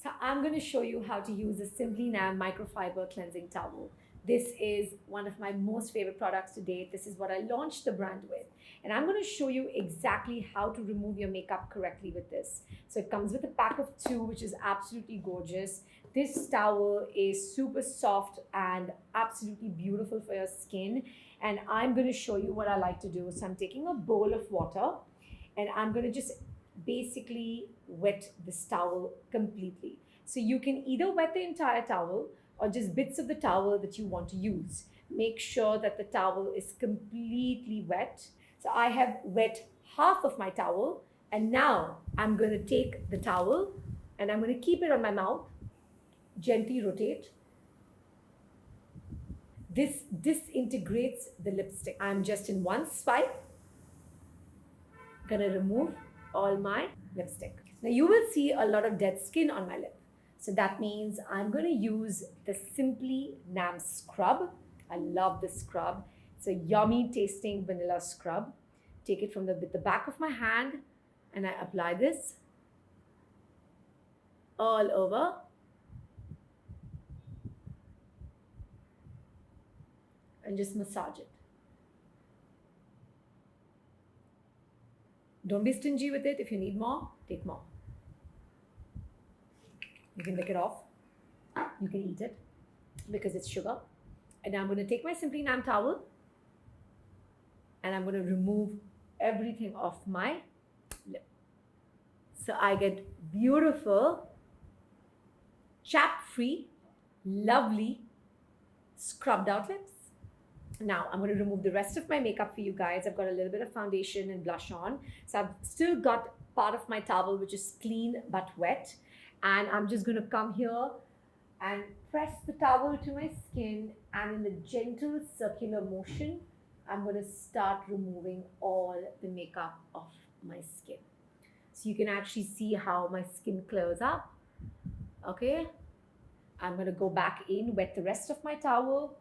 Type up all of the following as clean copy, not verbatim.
So I'm going to show you how to use a simplynam microfiber cleansing towel. This is one of my most favorite products to date. This is what I launched the brand with. And I'm going to show you exactly how to remove your makeup correctly with this. So it comes with a pack of 2, which is absolutely gorgeous. This towel is super soft and absolutely beautiful for your skin. And I'm going to show you what I like to do. So I'm taking a bowl of water and I'm going to just basically wet this towel completely. So you can either wet the entire towel or just bits of the towel that you want to use. Make sure that the towel is completely wet. So I have wet half of my towel, and now I'm going to take the towel and I'm going to keep it on my mouth, gently rotate. This disintegrates the lipstick. I'm just in one swipe gonna remove all my lipstick. Now you will see a lot of dead skin on my lip. So that means I'm gonna use the simplynam scrub. I love this scrub. It's a yummy tasting vanilla scrub. Take it from with the back of my hand and I apply this all over. And just massage it. Don't be stingy with it. If you need more, take more. You can lick it off. You can eat it because it's sugar. And now I'm going to take my simplynam towel and I'm going to remove everything off my lip. So I get beautiful, chap-free, lovely, scrubbed out lips. Now I'm going to remove the rest of my makeup for you guys. I've got a little bit of foundation and blush on. So I've still got part of my towel which is clean but wet. And I'm just going to come here and press the towel to my skin, and in a gentle circular motion, I'm going to start removing all the makeup off my skin. So you can actually see how my skin clears up. Okay. I'm going to go back in, wet the rest of my towel.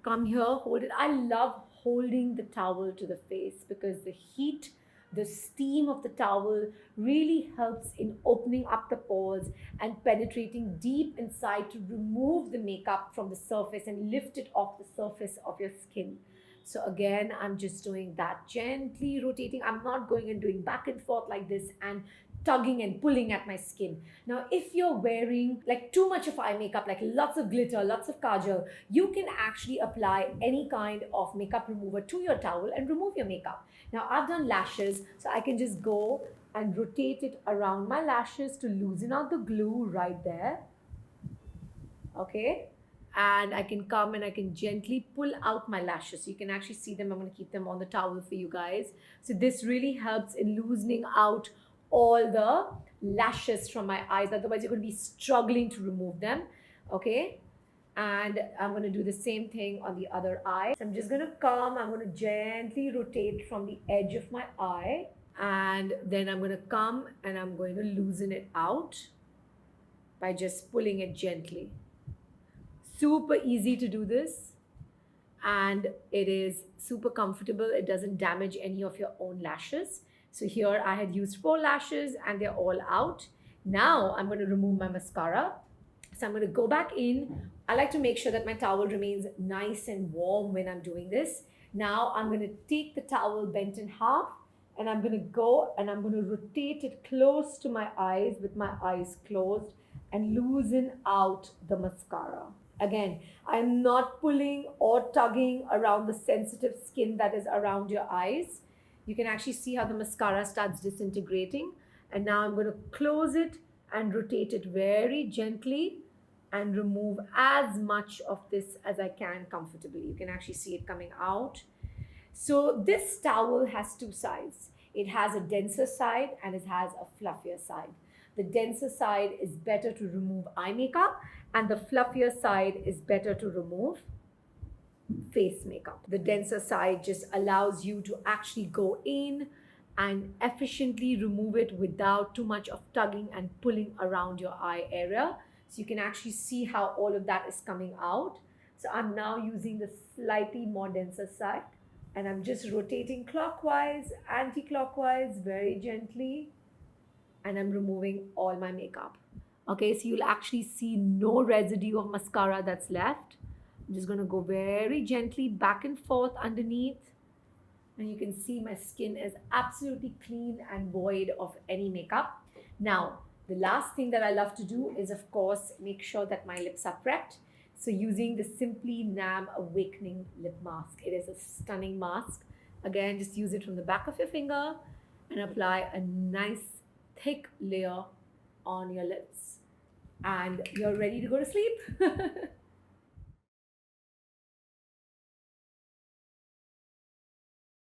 Come here, hold it. I love holding the towel to the face because the heat, the steam of the towel really helps in opening up the pores and penetrating deep inside to remove the makeup from the surface and lift it off the surface of your skin. So again, I'm just doing that, gently rotating. I'm not going and doing back and forth like this and tugging and pulling at my skin. Now, if you're wearing like too much of eye makeup, like lots of glitter, lots of kajal, you can actually apply any kind of makeup remover to your towel and remove your makeup. Now, I've done lashes, so I can just go and rotate it around my lashes to loosen out the glue right there. Okay. And I can come and I can gently pull out my lashes. So you can actually see them. I'm going to keep them on the towel for you guys. So this really helps in loosening out all the lashes from my eyes. Otherwise, you're going to be struggling to remove them. Okay. And I'm going to do the same thing on the other eye. So I'm just going to come. I'm going to gently rotate from the edge of my eye. And then I'm going to come and I'm going to loosen it out by just pulling it gently. Super easy to do this. And it is super comfortable. It doesn't damage any of your own lashes. So here I had used 4 lashes and they're all out. Now I'm going to remove my mascara. So I'm going to go back in. I like to make sure that my towel remains nice and warm when I'm doing this. Now I'm going to take the towel bent in half and I'm going to go and I'm going to rotate it close to my eyes with my eyes closed and loosen out the mascara. Again, I'm not pulling or tugging around the sensitive skin that is around your eyes. You can actually see how the mascara starts disintegrating. And now I'm going to close it and rotate it very gently and remove as much of this as I can comfortably. You can actually see it coming out. So this towel has 2 sides. It has a denser side and it has a fluffier side. The denser side is better to remove eye makeup and the fluffier side is better to remove face makeup. The denser side just allows you to actually go in and efficiently remove it without too much of tugging and pulling around your eye area. So you can actually see how all of that is coming out. So I'm now using the slightly more denser side and I'm just rotating clockwise, anti-clockwise, very gently. And I'm removing all my makeup. Okay, so you'll actually see no residue of mascara that's left. I'm just going to go very gently back and forth underneath. And you can see my skin is absolutely clean and void of any makeup. Now, the last thing that I love to do is, of course, make sure that my lips are prepped. So using the simplynam Awakening Lip Mask. It is a stunning mask. Again, just use it from the back of your finger and apply a nice thick layer on your lips. And you're ready to go to sleep.